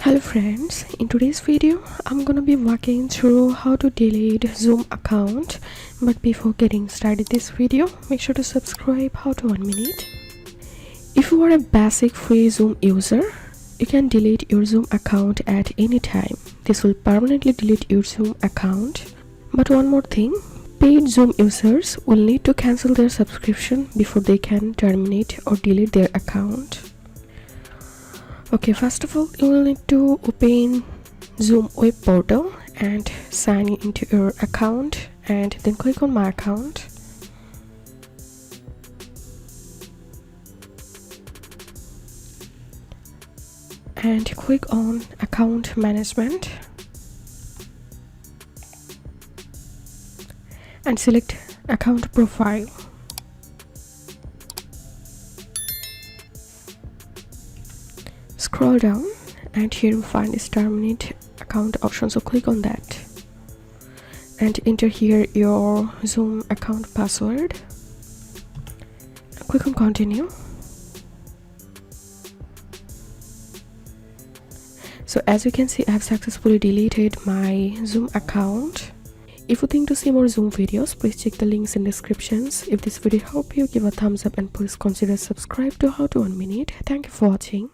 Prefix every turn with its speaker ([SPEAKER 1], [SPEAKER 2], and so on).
[SPEAKER 1] Hello friends, in today's video I'm gonna be walking through how to delete Zoom account. But before getting started this video, make sure to subscribe. How to 1 minute. If you are a basic free Zoom user, you can delete your Zoom account at any time. This will permanently delete your Zoom account. But one more thing, paid Zoom users will need to cancel their subscription before they can terminate or delete their account. Okay, first of all, you will need to open Zoom web portal and sign into your account, and then click on my account. And click on account management and select account profile. Scroll down and here you find this terminate account option, so click on that and enter here your Zoom account password. Click on continue. So as you can see, I have successfully deleted my Zoom account. If you think to see more Zoom videos, please check the links in descriptions. If this video helped you, give a thumbs up and please consider subscribe to How to 1 Minute. Thank you for watching.